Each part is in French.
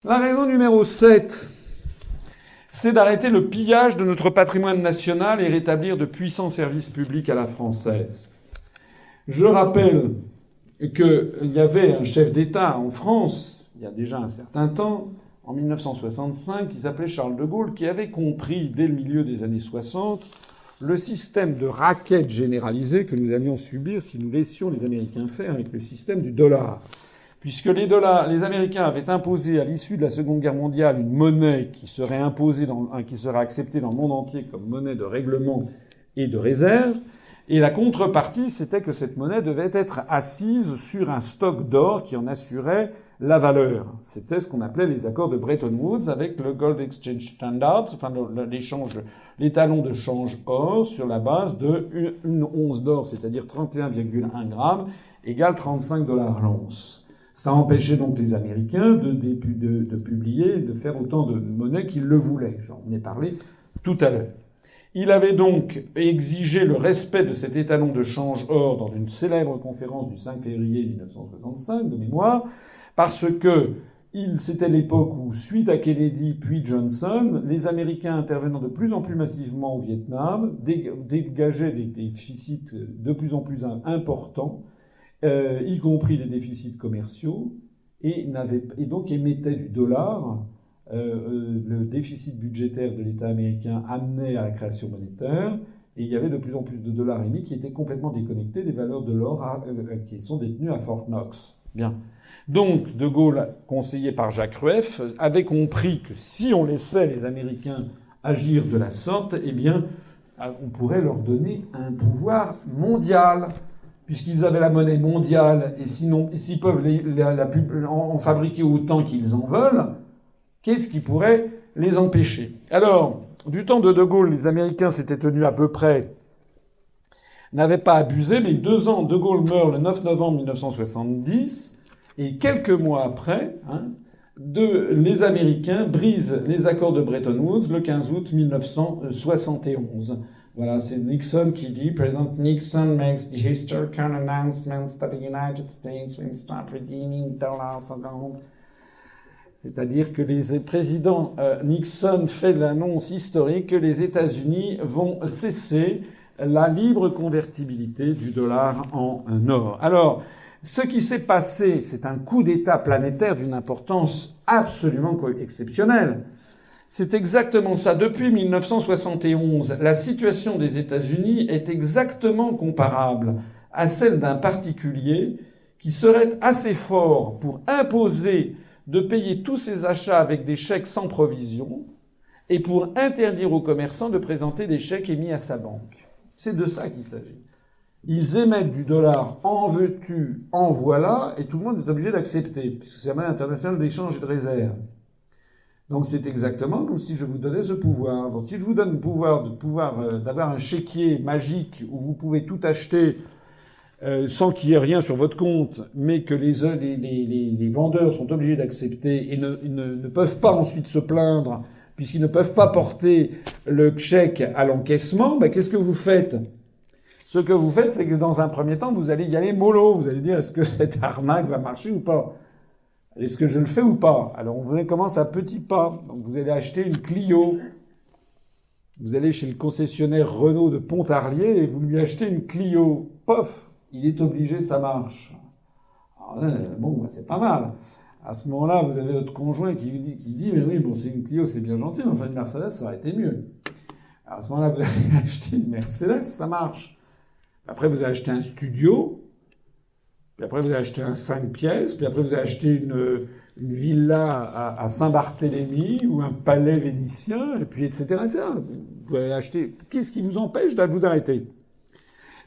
La raison numéro 7, c'est d'arrêter le pillage de notre patrimoine national et rétablir de puissants services publics à la française. Je rappelle qu'il y avait un chef d'État en France, il y a déjà un certain temps, en 1965, qui s'appelait Charles de Gaulle, qui avait compris, dès le milieu des années 60, le système de racket généralisé que nous allions subir si nous laissions les Américains faire avec le système du dollar. Puisque les Américains avaient imposé à l'issue de la Seconde Guerre mondiale une monnaie qui serait qui serait acceptée dans le monde entier comme monnaie de règlement et de réserve. Et la contrepartie, c'était que cette monnaie devait être assise sur un stock d'or qui en assurait la valeur. C'était ce qu'on appelait les accords de Bretton Woods avec le Gold Exchange Standards, enfin les talons de change or sur la base de une once d'or, c'est-à-dire 31,1 grammes, égale 35 $ l'once. Ça empêchait donc les Américains de publier, de faire autant de monnaie qu'ils le voulaient. J'en ai parlé tout à l'heure. Il avait donc exigé le respect de cet étalon de change or dans une célèbre conférence du 5 février 1965, de mémoire, parce que c'était l'époque où, suite à Kennedy puis Johnson, les Américains intervenant de plus en plus massivement au Vietnam dégageaient des déficits de plus en plus importants, y compris des déficits commerciaux, et donc émettaient du dollar. Le déficit budgétaire de l'État américain amenait à la création monétaire, et il y avait de plus en plus de dollars émis qui étaient complètement déconnectés des valeurs de l'or qui sont détenues à Fort Knox. Bien. Donc, De Gaulle, conseillé par Jacques Rueff, avait compris que si on laissait les Américains agir de la sorte, eh bien, on pourrait leur donner un pouvoir mondial. Puisqu'ils avaient la monnaie mondiale, et sinon, s'ils peuvent en fabriquer autant qu'ils en veulent, qu'est-ce qui pourrait les empêcher? Alors, du temps de Gaulle, les Américains s'étaient tenus à peu près, n'avaient pas abusé, mais 2 ans, De Gaulle meurt le 9 novembre 1970, et quelques mois après, les Américains brisent les accords de Bretton Woods le 15 août 1971. Voilà, c'est Nixon qui dit, President Nixon makes the historical announcement that the United States will start redeeming dollars. C'est-à-dire que le président Nixon fait l'annonce historique que les États-Unis vont cesser la libre convertibilité du dollar en or. Alors, ce qui s'est passé, c'est un coup d'État planétaire d'une importance absolument exceptionnelle. C'est exactement ça. Depuis 1971, la situation des États-Unis est exactement comparable à celle d'un particulier qui serait assez fort pour imposer de payer tous ses achats avec des chèques sans provision et pour interdire aux commerçants de présenter des chèques émis à sa banque. C'est de ça qu'il s'agit. Ils émettent du dollar en veux-tu, en voilà, et tout le monde est obligé d'accepter, puisque c'est la monnaie internationale d'échange et de réserve. Donc c'est exactement comme si je vous donnais ce pouvoir. Donc si je vous donne le pouvoir d'avoir un chéquier magique où vous pouvez tout acheter sans qu'il y ait rien sur votre compte, mais que les vendeurs sont obligés d'accepter et ne peuvent pas ensuite se plaindre puisqu'ils ne peuvent pas porter le chèque à l'encaissement, ben qu'est-ce que vous faites? Ce que vous faites, c'est que dans un premier temps, vous allez y aller mollo. Vous allez dire, est-ce que cette arnaque va marcher ou pas? Est-ce que je le fais ou pas? Alors, on commence à petits pas. Donc, vous allez acheter une Clio. Vous allez chez le concessionnaire Renault de Pontarlier et vous lui achetez une Clio. Pof! Il est obligé, ça marche. Alors, bon, c'est pas mal. À ce moment-là, vous avez votre conjoint qui dit, mais oui, bon, c'est une Clio, c'est bien gentil, mais enfin, une Mercedes, ça aurait été mieux. Alors, à ce moment-là, vous allez acheter une Mercedes, ça marche. Après, vous allez acheter un studio. Puis après, vous allez acheter un 5 pièces. Puis après, vous allez acheter une villa à Saint-Barthélemy ou un palais vénitien. Et puis, etc., etc. Vous allez acheter. Qu'est-ce qui vous empêche de vous arrêter?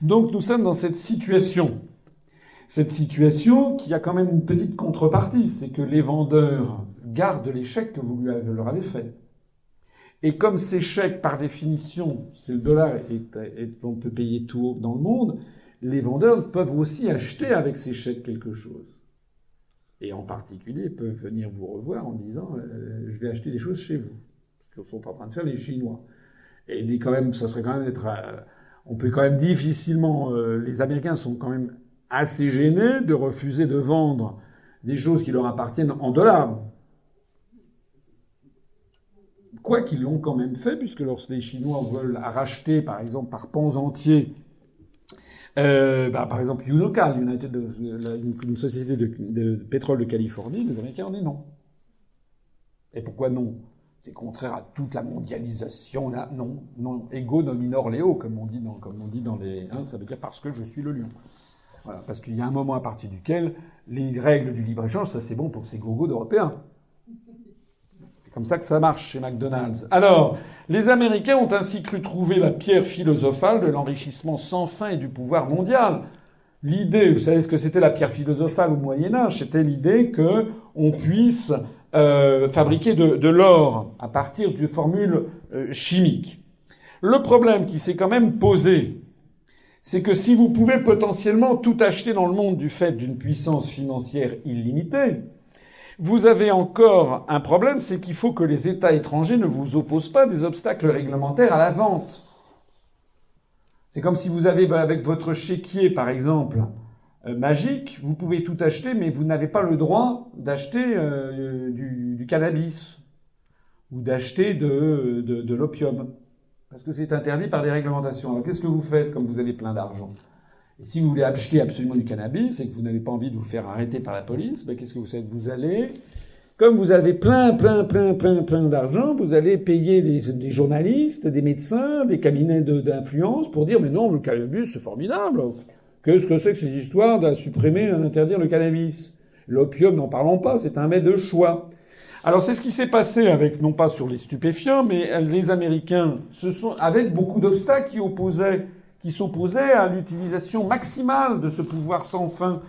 Donc, nous sommes dans cette situation. Cette situation qui a quand même une petite contrepartie. C'est que les vendeurs gardent les chèques que vous leur avez faits. Et comme ces chèques, par définition, c'est le dollar et on peut payer tout haut dans le monde, les vendeurs peuvent aussi acheter avec ces chèques quelque chose. Et en particulier, peuvent venir vous revoir en disant je vais acheter des choses chez vous. Ce que sont en train de faire les Chinois. Et quand même, ça serait quand même on peut quand même difficilement, les Américains sont quand même assez gênés de refuser de vendre des choses qui leur appartiennent en dollars. qu'ils l'ont quand même fait, puisque lorsque les Chinois veulent racheter, par exemple, par pans entiers, par exemple, Unocal, une société de pétrole de Californie, les Américains ont dit non. Et pourquoi non? C'est contraire à toute la mondialisation, là. Non, non. Ego nominor leo, comme on dit dans les, ça veut dire parce que je suis le lion. Voilà. Parce qu'il y a un moment à partir duquel les règles du libre-échange, ça c'est bon pour ces gogos d'Européens. C'est comme ça que ça marche chez McDonald's. Alors, les Américains ont ainsi cru trouver la pierre philosophale de l'enrichissement sans fin et du pouvoir mondial. L'idée, vous savez ce que c'était la pierre philosophale au Moyen-Âge? C'était l'idée que on puisse fabriquer de l'or à partir de formules chimiques. Le problème qui s'est quand même posé, c'est que si vous pouvez potentiellement tout acheter dans le monde du fait d'une puissance financière illimitée, vous avez encore un problème, c'est qu'il faut que les États étrangers ne vous opposent pas des obstacles réglementaires à la vente. C'est comme si vous avez avec votre chéquier, par exemple, magique, vous pouvez tout acheter, mais vous n'avez pas le droit d'acheter du cannabis ou d'acheter de l'opium, parce que c'est interdit par des réglementations. Alors qu'est-ce que vous faites comme vous avez plein d'argent? Et si vous voulez acheter absolument du cannabis et que vous n'avez pas envie de vous faire arrêter par la police, qu'est-ce que vous faites? Vous allez, comme vous avez plein d'argent, vous allez payer des journalistes, des médecins, des cabinets d'influence pour dire mais non, le cannabis c'est formidable. Qu'est-ce que c'est que ces histoires de supprimer, d'interdire le cannabis? L'opium, n'en parlons pas, c'est un mets de choix. Alors c'est ce qui s'est passé avec, non pas sur les stupéfiants, mais les Américains avec beaucoup d'obstacles qui s'opposaient à l'utilisation maximale de ce pouvoir sans fin.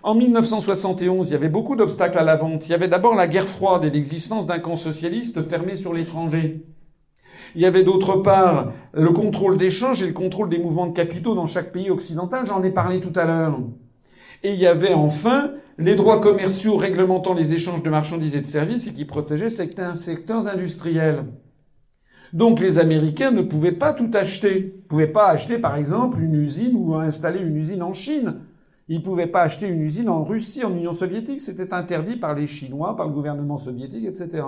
En 1971, il y avait beaucoup d'obstacles à la vente. Il y avait d'abord la guerre froide et l'existence d'un camp socialiste fermé sur l'étranger. Il y avait d'autre part le contrôle d'échange et le contrôle des mouvements de capitaux dans chaque pays occidental, j'en ai parlé tout à l'heure. Et il y avait enfin les droits commerciaux réglementant les échanges de marchandises et de services et qui protégeaient certains secteurs industriels. Donc les Américains ne pouvaient pas tout acheter. Ils ne pouvaient pas acheter par exemple une usine ou installer une usine en Chine. Ils ne pouvaient pas acheter une usine en Russie, en Union soviétique. C'était interdit par les Chinois, par le gouvernement soviétique, etc.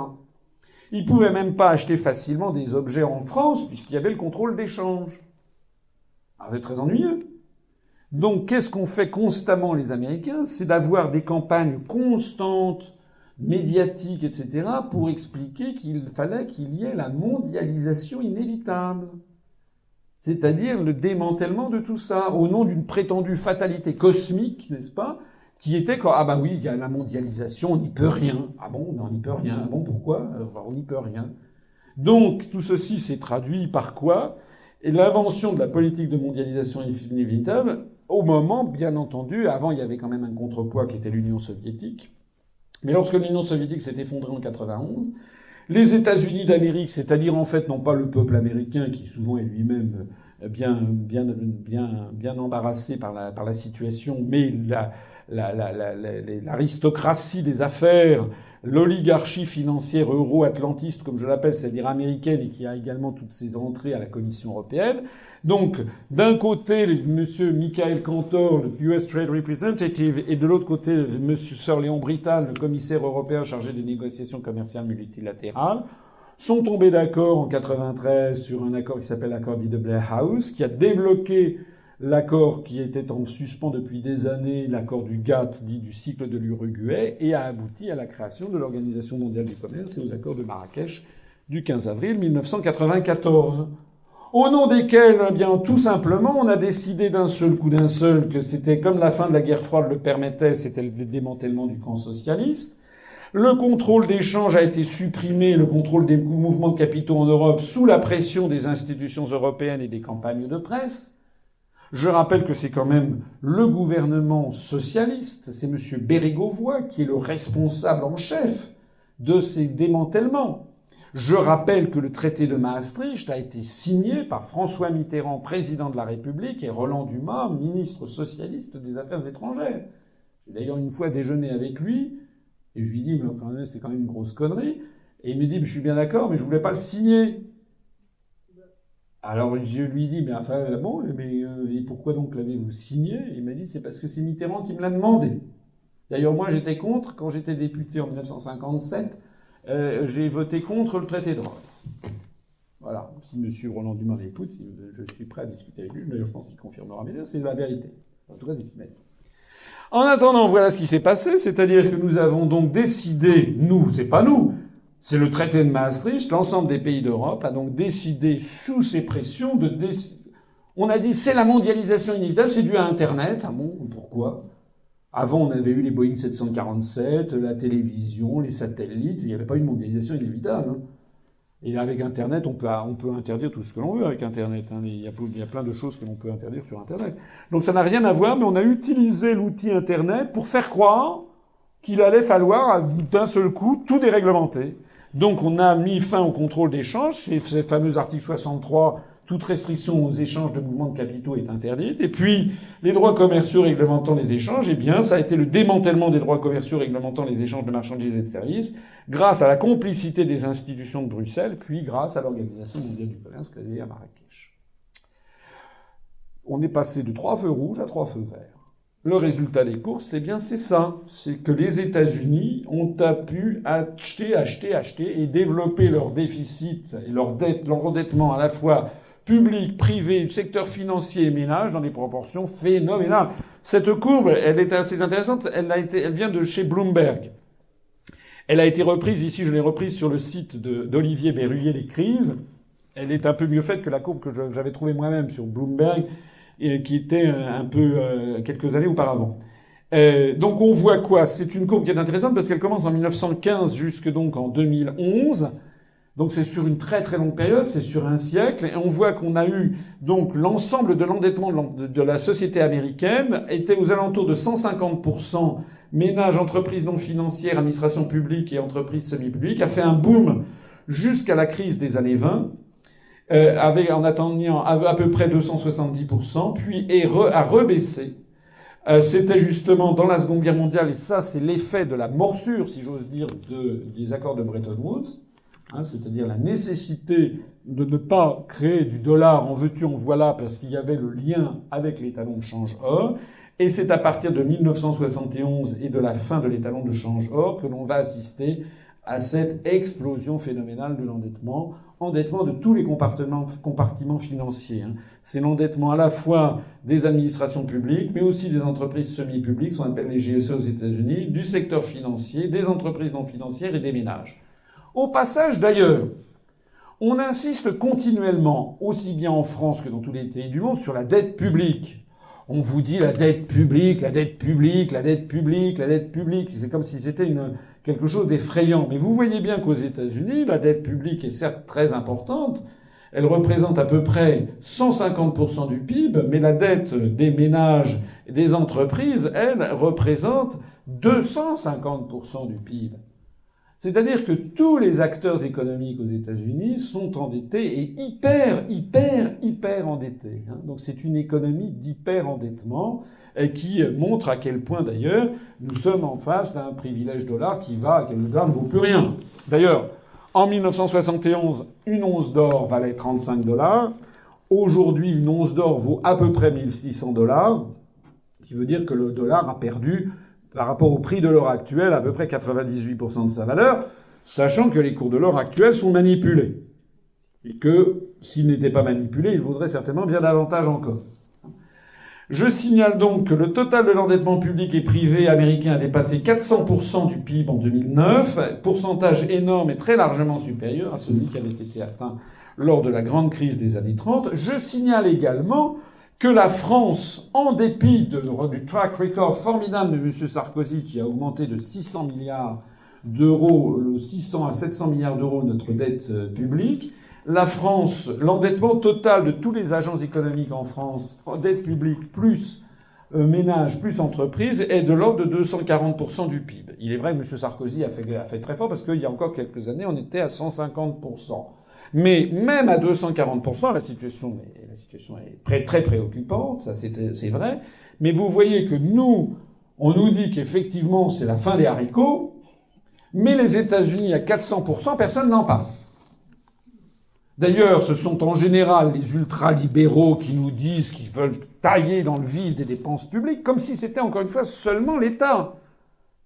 Ils pouvaient même pas acheter facilement des objets en France puisqu'il y avait le contrôle d'échange. Alors c'est très ennuyeux. Donc qu'est-ce qu'ont fait constamment les Américains? C'est d'avoir des campagnes constantes, médiatiques, etc. pour expliquer qu'il fallait qu'il y ait la mondialisation inévitable. C'est-à-dire le démantèlement de tout ça, au nom d'une prétendue fatalité cosmique, n'est-ce pas? Qui était quoi? Ah bah oui, il y a la mondialisation, on n'y peut rien. Ah bon, on n'y peut rien. Ah bon, pourquoi? On n'y peut rien. Donc tout ceci s'est traduit par quoi? Et l'invention de la politique de mondialisation inévitable, au moment, bien entendu, avant il y avait quand même un contrepoids qui était l'Union soviétique. Mais lorsque l'Union soviétique s'est effondrée en 91, les États-Unis d'Amérique, c'est-à-dire en fait non pas le peuple américain qui souvent est lui-même bien embarrassé par la situation, mais l'aristocratie des affaires, l'oligarchie financière euro-atlantiste, comme je l'appelle, c'est-à-dire américaine, et qui a également toutes ses entrées à la Commission européenne. Donc, d'un côté, monsieur Michael Cantor, le US Trade Representative, et de l'autre côté, monsieur Sir Léon Brittan, le commissaire européen chargé des négociations commerciales multilatérales, sont tombés d'accord en 93 sur un accord qui s'appelle l'accord dit de Blair House, qui a débloqué l'accord qui était en suspens depuis des années, l'accord du GATT, dit du cycle de l'Uruguay, et a abouti à la création de l'Organisation mondiale du commerce et aux accords de Marrakech du 15 avril 1994. Au nom desquels, eh bien, tout simplement, on a décidé d'un seul que c'était comme la fin de la guerre froide le permettait, c'était le démantèlement du camp socialiste. Le contrôle d'échange a été supprimé, le contrôle des mouvements de capitaux en Europe sous la pression des institutions européennes et des campagnes de presse. Je rappelle que c'est quand même le gouvernement socialiste, c'est M. Bérégovoy qui est le responsable en chef de ces démantèlements. Je rappelle que le traité de Maastricht a été signé par François Mitterrand, président de la République, et Roland Dumas, ministre socialiste des Affaires étrangères. J'ai d'ailleurs une fois déjeuné avec lui, et je lui dis, mais c'est quand même une grosse connerie. Et il me dit, je suis bien d'accord, mais je voulais pas le signer. Alors je lui dis, mais enfin, bon, et pourquoi donc l'avez-vous signé? Il m'a dit, c'est parce que c'est Mitterrand qui me l'a demandé. D'ailleurs, moi, j'étais contre, quand j'étais député en 1957, j'ai voté contre le traité de Rome. Voilà. Si M. Roland Dumas m'écoute, je suis prêt à discuter avec lui. D'ailleurs, je pense qu'il confirmera mes dires. C'est la vérité. En tout cas, c'est ce qu'il m'a dit. En attendant, voilà ce qui s'est passé. C'est-à-dire que nous avons donc décidé, nous, c'est pas nous, c'est le traité de Maastricht, l'ensemble des pays d'Europe a donc décidé, sous ces pressions, on a dit c'est la mondialisation inévitable, c'est dû à Internet. Ah bon, pourquoi? Avant, on avait eu les Boeing 747, la télévision, les satellites, il n'y avait pas une mondialisation inévitable. Hein. Et avec Internet, on peut interdire tout ce que l'on veut avec Internet. Hein. Il y a plein de choses que l'on peut interdire sur Internet. Donc ça n'a rien à voir, mais on a utilisé l'outil Internet pour faire croire qu'il allait falloir, d'un seul coup, tout déréglementer. Donc on a mis fin au contrôle d'échange, ces fameux articles 63, toute restriction aux échanges de mouvements de capitaux est interdite. Et puis, les droits commerciaux réglementant les échanges, eh bien, ça a été le démantèlement des droits commerciaux réglementant les échanges de marchandises et de services, grâce à la complicité des institutions de Bruxelles, puis grâce à l'Organisation mondiale du commerce créée à Marrakech. On est passé de 3 feux rouges à 3 feux verts. Le résultat des courses, eh bien, c'est ça. C'est que les États-Unis ont pu acheter et développer leur déficit et leur dette, leur endettement à la fois public, privé, secteur financier et ménage dans des proportions phénoménales. Cette courbe, elle est assez intéressante. Elle vient de chez Bloomberg. Elle a été reprise ici, je l'ai reprise sur le site d'Olivier Berruyer, Les Crises. Elle est un peu mieux faite que la courbe que j'avais trouvée moi-même sur Bloomberg, qui était un peu quelques années auparavant. Donc on voit quoi? C'est une courbe qui est intéressante parce qu'elle commence en 1915 jusque donc en 2011. Donc c'est sur une très très longue période, c'est sur un siècle, et on voit qu'on a eu donc l'ensemble de l'endettement de la société américaine était aux alentours de 150%, ménages, entreprises non financières, administration publique et entreprises semi-publiques, a fait un boom jusqu'à la crise des années 20. En atteignant à peu près 270%, puis a rebaissé. C'était justement dans la Seconde Guerre mondiale, et ça c'est l'effet de la morsure, si j'ose dire, des accords de Bretton Woods, hein, c'est-à-dire la nécessité de ne pas créer du dollar en veux-tu, en voilà, parce qu'il y avait le lien avec l'étalon de change or, et c'est à partir de 1971 et de la fin de l'étalon de change or que l'on va assister à cette explosion phénoménale de l'endettement de tous les compartiments financiers. Hein. C'est l'endettement à la fois des administrations publiques, mais aussi des entreprises semi-publiques, ce qu'on appelle les GSE aux États-Unis, du secteur financier, des entreprises non financières et des ménages. Au passage, d'ailleurs, on insiste continuellement, aussi bien en France que dans tous les pays du monde, sur la dette publique. On vous dit la dette publique, la dette publique, la dette publique, la dette publique. C'est comme si c'était quelque chose d'effrayant. Mais vous voyez bien qu'aux États-Unis, la dette publique est certes très importante. Elle représente à peu près 150% du PIB, mais la dette des ménages et des entreprises, elle, représente 250% du PIB. C'est-à-dire que tous les acteurs économiques aux États-Unis sont endettés et hyper endettés. Donc c'est une économie d'hyper-endettement qui montre à quel point, d'ailleurs, nous sommes en face d'un privilège dollar que le dollar ne vaut plus rien. D'ailleurs, en 1971, une once d'or valait $35. Aujourd'hui, une once d'or vaut à peu près $1 600, ce qui veut dire que le dollar a perdu, par rapport au prix de l'or actuel, à peu près 98% de sa valeur, sachant que les cours de l'or actuels sont manipulés. Et que, s'ils n'étaient pas manipulés, ils vaudraient certainement bien davantage encore. Je signale donc que le total de l'endettement public et privé américain a dépassé 400% du PIB en 2009, pourcentage énorme et très largement supérieur à celui qui avait été atteint lors de la grande crise des années 30. Je signale également que la France, en dépit du track record formidable de M. Sarkozy, qui a augmenté de 600 milliards d'euros, 600 à 700 milliards d'euros notre dette publique, la France, l'endettement total de tous les agents économiques en France, dette publique plus ménage plus entreprise, est de l'ordre de 240% du PIB. Il est vrai que M. Sarkozy a fait très fort parce qu'il y a encore quelques années, on était à 150%. Mais même à 240%, la situation est très préoccupante, ça c'est vrai. Mais vous voyez que on nous dit qu'effectivement c'est la fin des haricots, mais les États-Unis à 400%, personne n'en parle. D'ailleurs, ce sont en général les ultralibéraux qui nous disent qu'ils veulent tailler dans le vif des dépenses publiques, comme si c'était encore une fois seulement l'État.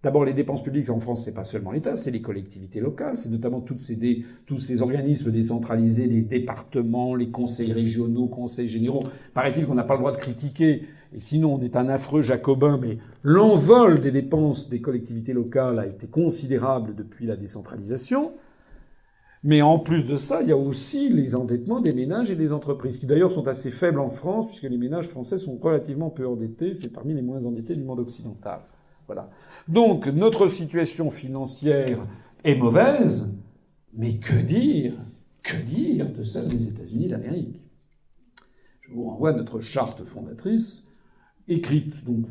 D'abord, les dépenses publiques en France, c'est pas seulement l'État, c'est les collectivités locales, c'est notamment tous ces organismes décentralisés, les départements, les conseils régionaux, conseils généraux. Paraît-il qu'on n'a pas le droit de critiquer, et sinon on est un affreux jacobin, mais l'envol des dépenses des collectivités locales a été considérable depuis la décentralisation. Mais en plus de ça, il y a aussi les endettements des ménages et des entreprises, qui d'ailleurs sont assez faibles en France, puisque les ménages français sont relativement peu endettés, c'est parmi les moins endettés du monde occidental. Voilà. Donc, notre situation financière est mauvaise, mais que dire de celle des États-Unis d'Amérique? Je vous renvoie à notre charte fondatrice, écrite, donc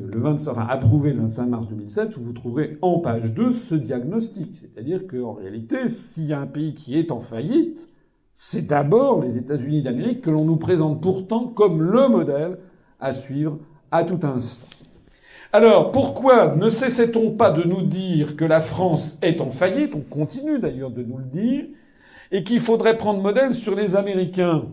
approuvée le 25 mars 2007, où vous trouverez en page 2 ce diagnostic. C'est-à-dire qu'en réalité, s'il y a un pays qui est en faillite, c'est d'abord les États-Unis d'Amérique que l'on nous présente pourtant comme le modèle à suivre à tout instant. Alors, pourquoi ne cessait-on pas de nous dire que la France est en faillite? On continue d'ailleurs de nous le dire, et qu'il faudrait prendre modèle sur les Américains.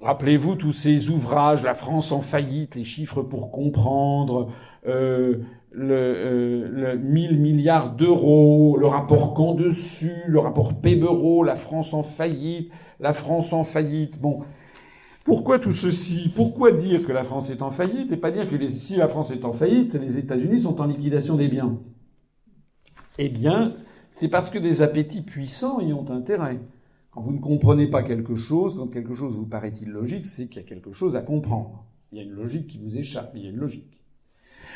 Rappelez-vous tous ces ouvrages, La France en faillite, les chiffres pour comprendre, le 1000 milliards d'euros, le rapport Camp-Dessus, le rapport Pébereau, La France en faillite, la France en faillite. Bon. Pourquoi tout ceci? Pourquoi dire que la France est en faillite et pas dire que si la France est en faillite, les États-Unis sont en liquidation des biens? Eh bien, c'est parce que des appétits puissants y ont intérêt. Quand vous ne comprenez pas quelque chose, quand quelque chose vous paraît illogique, c'est qu'il y a quelque chose à comprendre. Il y a une logique qui vous échappe, mais il y a une logique.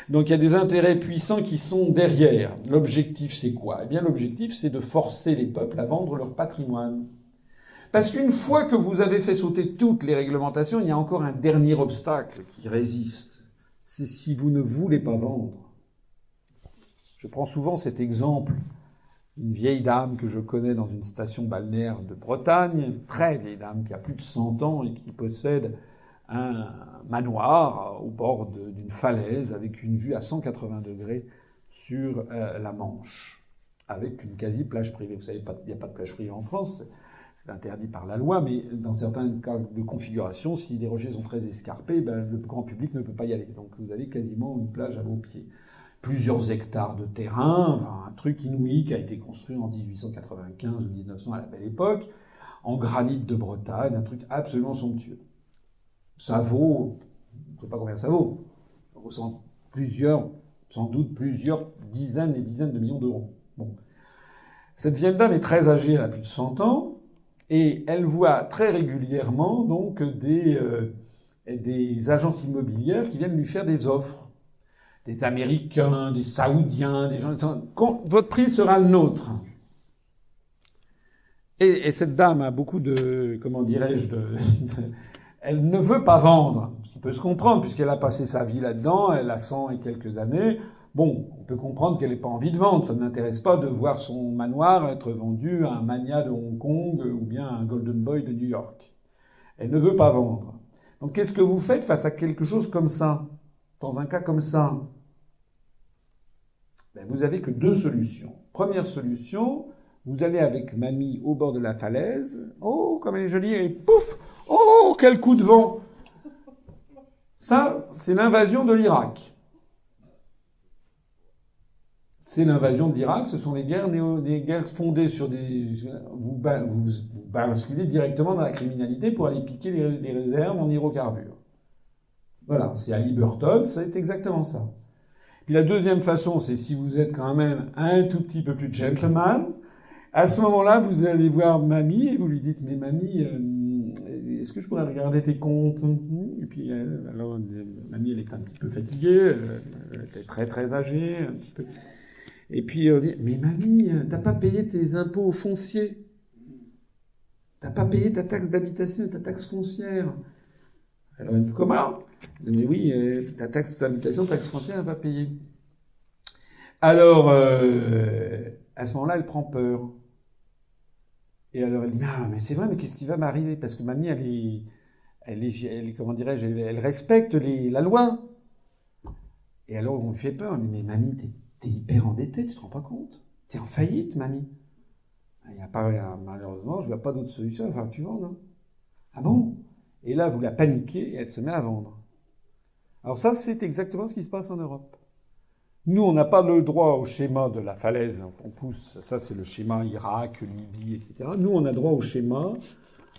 Donc il y a des intérêts puissants qui sont derrière. L'objectif, c'est quoi? Eh bien, l'objectif, c'est de forcer les peuples à vendre leur patrimoine. Parce qu'une fois que vous avez fait sauter toutes les réglementations, il y a encore un dernier obstacle qui résiste. C'est si vous ne voulez pas vendre. Je prends souvent cet exemple. Une vieille dame que je connais dans une station balnéaire de Bretagne, très vieille dame qui a plus de 100 ans et qui possède un manoir au bord d'une falaise avec une vue à 180 degrés sur la Manche, avec une quasi-plage privée. Vous savez, il n'y a pas de plage privée en France, c'est interdit par la loi, mais dans certains cas de configuration, si les rochers sont très escarpés, le grand public ne peut pas y aller. Donc vous avez quasiment une plage à vos pieds. Plusieurs hectares de terrain, un truc inouï qui a été construit en 1895 ou 1900 à la belle époque, en granit de Bretagne, un truc absolument somptueux. Ça vaut, je ne sais pas combien ça vaut, sans doute plusieurs dizaines et dizaines de millions d'euros. Bon. Cette vieille dame est très âgée, elle a plus de 100 ans, et elle voit très régulièrement donc des agences immobilières qui viennent lui faire des offres. Des Américains, des Saoudiens, des gens... Votre prix sera le nôtre. Et cette dame a beaucoup de... Comment dirais-je elle ne veut pas vendre. Ce qui peut se comprendre, puisqu'elle a passé sa vie là-dedans, elle a 100 et quelques années. Bon, on peut comprendre qu'elle n'ait pas envie de vendre. Ça ne l'intéresse pas de voir son manoir être vendu à un magnat de Hong Kong ou bien à un Golden Boy de New York. Elle ne veut pas vendre. Donc qu'est-ce que vous faites face à quelque chose comme ça? Dans un cas comme ça, vous avez que deux solutions. Première solution, vous allez avec mamie au bord de la falaise. Oh, comme elle est jolie, et pouf! Oh, quel coup de vent! Ça, c'est l'invasion de l'Irak. C'est l'invasion de l'Irak, ce sont les guerres fondées sur des... Vous basculez directement dans la criminalité pour aller piquer les réserves en hydrocarbures. Voilà, c'est Halliburton, c'est exactement ça. Puis la deuxième façon, c'est si vous êtes quand même un tout petit peu plus gentleman, à ce moment-là, vous allez voir mamie et vous lui dites « Mais mamie, est-ce que je pourrais regarder tes comptes ?» Et puis, alors, mamie, elle est un petit peu fatiguée, elle était très très âgée, un petit peu. Et puis, on dit « Mais mamie, t'as pas payé tes impôts fonciers? T'as pas payé ta taxe d'habitation et ta taxe foncière ?» Alors elle dit « Comment ?» Mais oui, ta taxe d'habitation, taxe foncière, elle va payer. Alors, à ce moment-là, elle prend peur. Et alors elle dit, ah, mais c'est vrai, mais qu'est-ce qui va m'arriver? Parce que mamie, elle comment dirais-je, elle respecte la loi. Et alors, on lui fait peur. On lui dit, mais mamie, t'es hyper endettée, tu te rends pas compte? T'es en faillite, mamie. Il y a pas, malheureusement, je vois pas d'autre solution, il va falloir que tu vendes, hein. Ah bon? Et là, vous la paniquez et elle se met à vendre. Alors ça, c'est exactement ce qui se passe en Europe. Nous, on n'a pas le droit au schéma de la falaise. On pousse, ça c'est le schéma Irak, Libye, etc. Nous, on a droit au schéma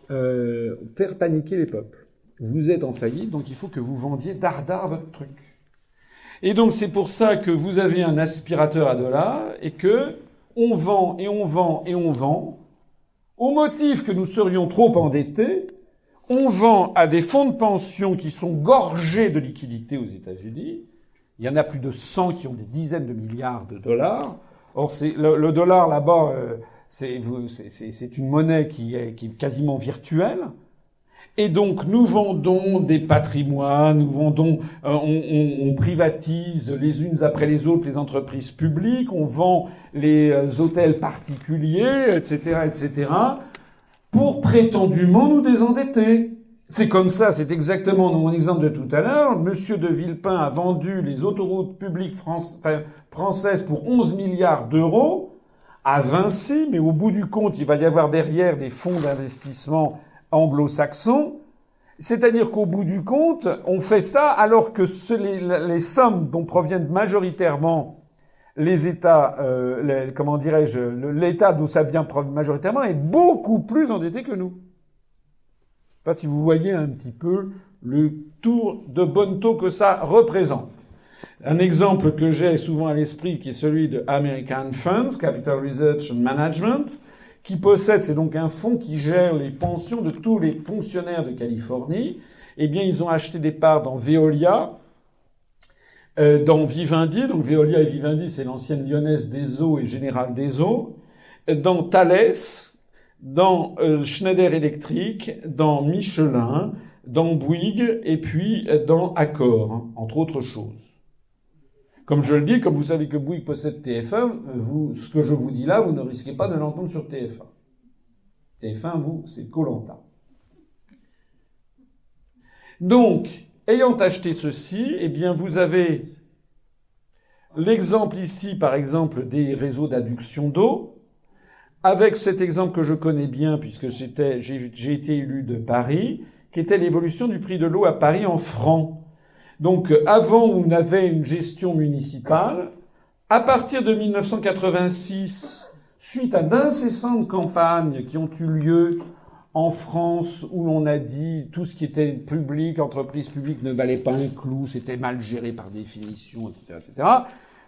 faire paniquer les peuples. Vous êtes en faillite, donc il faut que vous vendiez dardard votre truc. Et donc c'est pour ça que vous avez un aspirateur à dollars et que on vend et on vend et on vend. Au motif que nous serions trop endettés, on vend à des fonds de pension qui sont gorgés de liquidités aux États-Unis. Il y en a plus de 100 qui ont des dizaines de milliards de dollars. Or, c'est le dollar là-bas, c'est une monnaie qui est quasiment virtuelle. Et donc, nous vendons des patrimoines, nous vendons, on privatise les unes après les autres les entreprises publiques, on vend les hôtels particuliers, etc., etc., pour prétendument nous désendetter. C'est comme ça, c'est exactement dans mon exemple de tout à l'heure. Monsieur de Villepin a vendu les autoroutes publiques françaises pour 11 milliards d'euros à Vinci, mais au bout du compte, il va y avoir derrière des fonds d'investissement anglo-saxons. C'est-à-dire qu'au bout du compte, on fait ça alors que les sommes dont proviennent majoritairement les États, l'État d'où ça vient majoritairement est beaucoup plus endetté que nous. Je sais pas si vous voyez un petit peu le tour de bonneteau que ça représente. Un exemple que j'ai souvent à l'esprit, qui est celui de American Funds, Capital Research and Management, qui possède, c'est donc un fonds qui gère les pensions de tous les fonctionnaires de Californie. Eh bien, ils ont acheté des parts dans Veolia, dans Vivendi, donc Veolia et Vivendi, c'est l'ancienne Lyonnaise des Eaux et Générale des Eaux, dans Thales, dans Schneider Electric, dans Michelin, dans Bouygues et puis dans Accor, hein, entre autres choses. Comme je le dis, comme vous savez que Bouygues possède TF1, ce que je vous dis là, vous ne risquez pas de l'entendre sur TF1. TF1, c'est Koh-Lanta. Donc, ayant acheté ceci, eh bien, vous avez l'exemple ici, par exemple, des réseaux d'adduction d'eau. Avec cet exemple que je connais bien, puisque j'ai été élu de Paris, qui était l'évolution du prix de l'eau à Paris en francs. Donc, avant, on avait une gestion municipale. À partir de 1986, suite à d'incessantes campagnes qui ont eu lieu en France, où l'on a dit tout ce qui était public, entreprise publique ne valait pas un clou, c'était mal géré par définition, etc., etc.,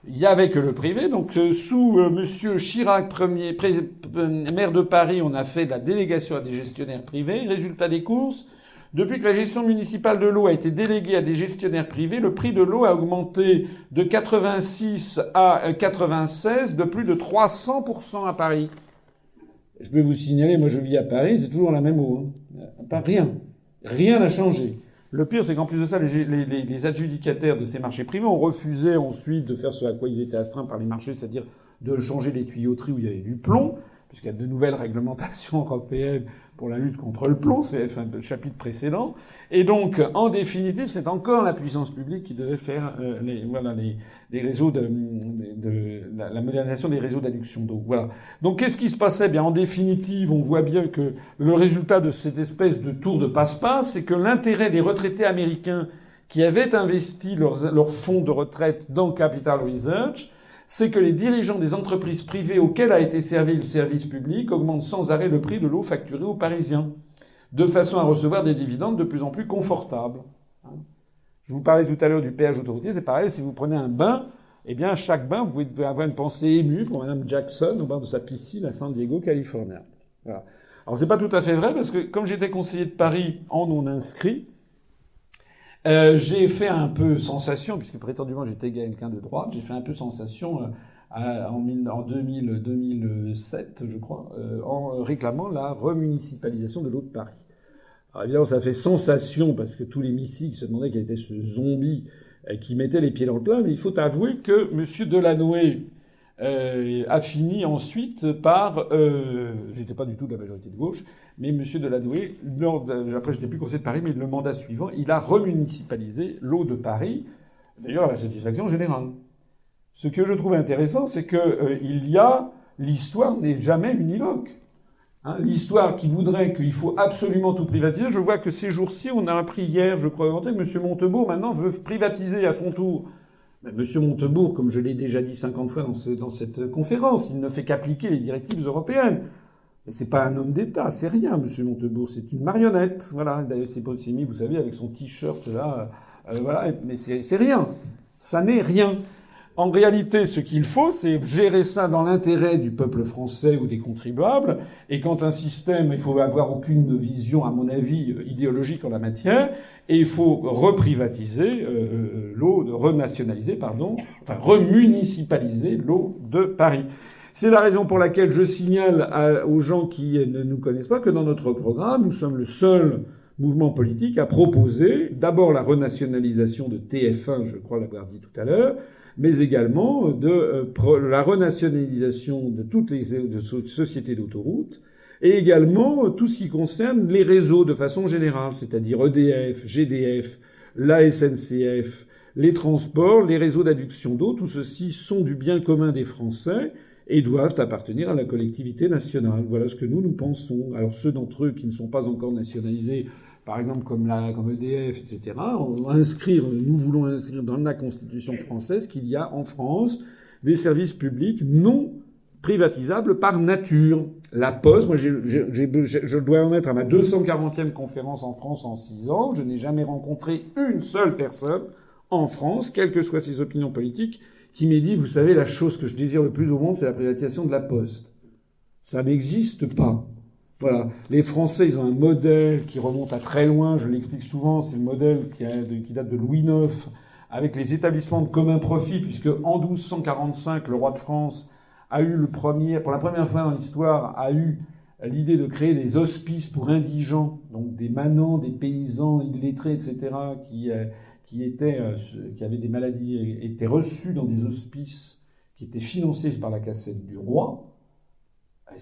il y avait que le privé. Donc, sous Monsieur Chirac, maire de Paris, on a fait de la délégation à des gestionnaires privés. Résultat des courses, depuis que la gestion municipale de l'eau a été déléguée à des gestionnaires privés, le prix de l'eau a augmenté de 86 à 96 de plus de 300% à Paris. Je peux vous signaler, moi je vis à Paris, c'est toujours la même eau. Hein. Pas rien. Rien n'a changé. Le pire, c'est qu'en plus de ça, les adjudicataires de ces marchés privés ont refusé ensuite de faire ce à quoi ils étaient astreints par les marchés, c'est-à-dire de changer les tuyauteries où il y avait du plomb, puisqu'il y a de nouvelles réglementations européennes pour la lutte contre le plomb, c'est le chapitre précédent. Et donc, en définitive, c'est encore la puissance publique qui devait faire les réseaux la modernisation des réseaux d'adduction d'eau. Voilà. Donc, qu'est-ce qui se passait? Bien, en définitive, on voit bien que le résultat de cette espèce de tour de passe-passe, c'est que l'intérêt des retraités américains qui avaient investi leurs fonds de retraite dans Capital Research, c'est que les dirigeants des entreprises privées auxquelles a été servi le service public augmentent sans arrêt le prix de l'eau facturée aux Parisiens, de façon à recevoir des dividendes de plus en plus confortables. Je vous parlais tout à l'heure du péage autoroutier, c'est pareil, si vous prenez un bain, eh bien, à chaque bain, vous pouvez avoir une pensée émue pour Madame Jackson au bord de sa piscine à San Diego, Californie. Voilà. Alors, c'est pas tout à fait vrai, parce que comme j'étais conseiller de Paris en non inscrit, j'ai fait un peu sensation, puisque prétendument j'étais quelqu'un de droite, j'ai fait un peu sensation en 2007, je crois, en réclamant la remunicipalisation de l'eau de Paris. Alors évidemment, ça fait sensation, parce que tous les missiles se demandaient quel était ce zombie qui mettait les pieds dans le plat, mais il faut avouer que M. Delanoë a fini ensuite par... j'étais pas du tout de la majorité de gauche, mais M. Delanoë, après j'étais plus conseiller de Paris, mais le mandat suivant, il a remunicipalisé l'eau de Paris, d'ailleurs à la satisfaction générale. Ce que je trouve intéressant, c'est que l'histoire n'est jamais univoque. Hein, l'histoire qui voudrait qu'il faut absolument tout privatiser, je vois que ces jours-ci, on a appris hier, je crois, que M. Montebourg maintenant veut privatiser à son tour Monsieur Montebourg, comme je l'ai déjà dit 50 fois dans cette conférence, il ne fait qu'appliquer les directives européennes. Mais c'est pas un homme d'État, c'est rien, Monsieur Montebourg, c'est une marionnette. Voilà, d'ailleurs, c'est mis, vous savez, avec son t-shirt là, voilà, mais c'est rien. Ça n'est rien. En réalité, ce qu'il faut, c'est gérer ça dans l'intérêt du peuple français ou des contribuables. Et quand un système, il faut avoir aucune vision, à mon avis, idéologique en la matière, et il faut reprivatiser l'eau, renationaliser, pardon, enfin remunicipaliser l'eau de Paris. C'est la raison pour laquelle je signale aux gens qui ne nous connaissent pas que dans notre programme, nous sommes le seul mouvement politique à proposer d'abord la renationalisation de TF1, je crois l'avoir dit tout à l'heure, mais également la renationalisation de toutes les sociétés d'autoroutes, et également tout ce qui concerne les réseaux de façon générale, c'est-à-dire EDF, GDF, la SNCF, les transports, les réseaux d'adduction d'eau, tout ceci sont du bien commun des Français et doivent appartenir à la collectivité nationale. Voilà ce que nous pensons. Alors ceux d'entre eux qui ne sont pas encore nationalisés, par exemple comme EDF, etc., nous voulons inscrire dans la Constitution française qu'il y a en France des services publics non privatisables par nature. La Poste, moi je dois en être à ma 240e conférence en France en 6 ans. Je n'ai jamais rencontré une seule personne en France, quelles que soient ses opinions politiques, qui m'ait dit, vous savez, la chose que je désire le plus au monde, c'est la privatisation de la Poste. Ça n'existe pas. Voilà. Les Français, ils ont un modèle qui remonte à très loin, je l'explique souvent, c'est le modèle qui date de Louis IX, avec les établissements de commun profit, puisque en 1245, le roi de France a eu pour la première fois dans l'histoire, a eu l'idée de créer des hospices pour indigents, donc des manants, des paysans illettrés, etc., qui avaient des maladies, étaient reçus dans des hospices qui étaient financés par la cassette du roi. Et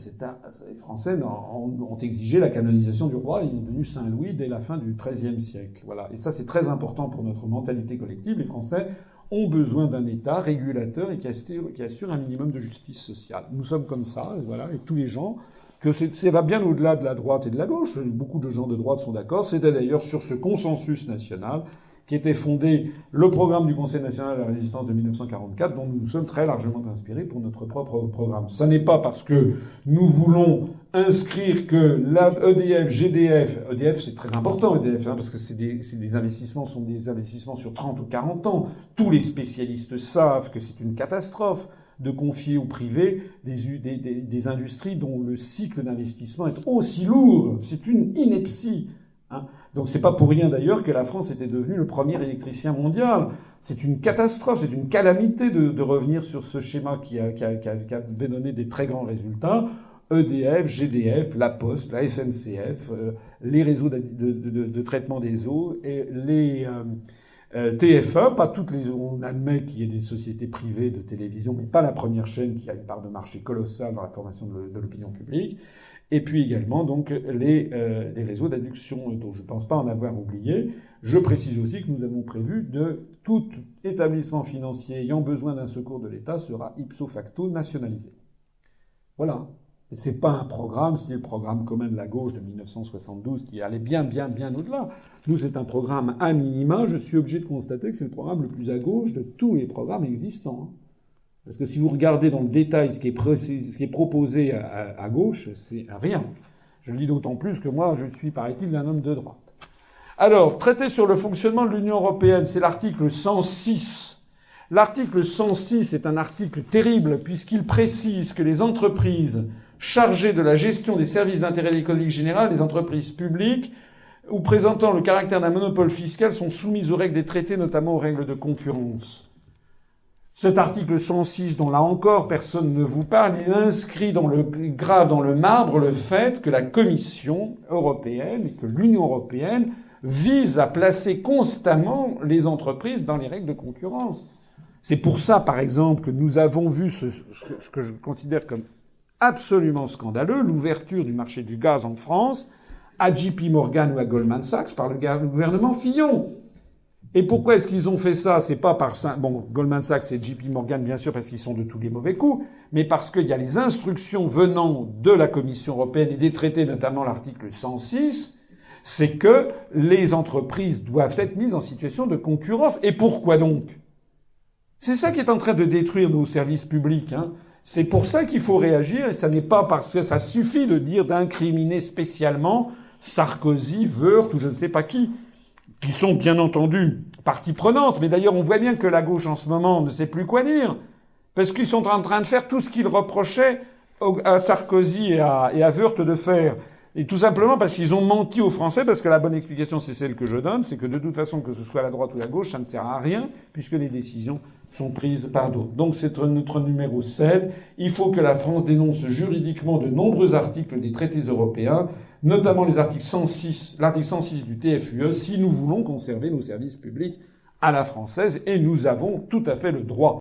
les Français ont exigé la canonisation du roi. Il est devenu Saint-Louis dès la fin du XIIIe siècle. Voilà. Et ça, c'est très important pour notre mentalité collective. Les Français ont besoin d'un État régulateur et qui assure un minimum de justice sociale. Nous sommes comme ça, et voilà, et tous les gens, que ça va bien au-delà de la droite et de la gauche. Beaucoup de gens de droite sont d'accord. C'était d'ailleurs sur ce consensus national qui était fondé le programme du Conseil national de la résistance de 1944, dont nous nous sommes très largement inspirés pour notre propre programme. Ça n'est pas parce que nous voulons inscrire que la EDF, GDF, EDF c'est très important, EDF, parce que c'est des investissements sur 30 ou 40 ans. Tous les spécialistes savent que c'est une catastrophe de confier au privé des industries dont le cycle d'investissement est aussi lourd. C'est une ineptie. Donc c'est pas pour rien d'ailleurs que la France était devenue le premier électricien mondial. C'est une catastrophe, c'est une calamité de revenir sur ce schéma qui a donné des très grands résultats. EDF, GDF, la Poste, la SNCF, les réseaux de traitement des eaux et les TF1, pas toutes les, on admet qu'il y ait des sociétés privées de télévision, mais pas la première chaîne qui a une part de marché colossale dans la formation de l'opinion publique. Et puis également donc les réseaux d'adduction dont je ne pense pas en avoir oublié. Je précise aussi que nous avons prévu de tout établissement financier ayant besoin d'un secours de l'État sera ipso facto nationalisé. Voilà. Et c'est pas un programme, c'est le programme commun de la gauche de 1972 qui allait bien au-delà. Nous, c'est un programme à minima. Je suis obligé de constater que c'est le programme le plus à gauche de tous les programmes existants. Parce que si vous regardez dans le détail ce qui est proposé à gauche, c'est rien. Je le dis d'autant plus que moi, je suis, paraît-il, un homme de droite. Alors, traité sur le fonctionnement de l'Union européenne, c'est l'article 106. L'article 106 est un article terrible puisqu'il précise que les entreprises chargées de la gestion des services d'intérêt économique général, les entreprises publiques, ou présentant le caractère d'un monopole fiscal sont soumises aux règles des traités, notamment aux règles de concurrence. Cet article 106, dont là encore personne ne vous parle, il inscrit grave dans le marbre le fait que la Commission européenne et que l'Union européenne visent à placer constamment les entreprises dans les règles de concurrence. C'est pour ça, par exemple, que nous avons vu ce que je considère comme absolument scandaleux, l'ouverture du marché du gaz en France à JP Morgan ou à Goldman Sachs par le gouvernement Fillon. Et pourquoi est-ce qu'ils ont fait ça? C'est pas Goldman Sachs et JP Morgan, bien sûr, parce qu'ils sont de tous les mauvais coups, mais parce qu'il y a les instructions venant de la Commission européenne et des traités, notamment l'article 106, c'est que les entreprises doivent être mises en situation de concurrence. Et pourquoi donc? C'est ça qui est en train de détruire nos services publics, hein. C'est pour ça qu'il faut réagir, et ça n'est pas parce que ça suffit de dire d'incriminer spécialement Sarkozy, Woerth ou je ne sais pas qui sont bien entendu partie prenante. Mais d'ailleurs, on voit bien que la gauche en ce moment ne sait plus quoi dire, parce qu'ils sont en train de faire tout ce qu'ils reprochaient à Sarkozy et à Woerth de faire. Et tout simplement parce qu'ils ont menti aux Français, parce que la bonne explication, c'est celle que je donne, c'est que de toute façon, que ce soit la droite ou la gauche, ça ne sert à rien, puisque les décisions sont prises par d'autres. Donc c'est notre numéro 7. Il faut que la France dénonce juridiquement de nombreux articles des traités européens, notamment l'article 106 du TFUE, si nous voulons conserver nos services publics à la française, et nous avons tout à fait le droit.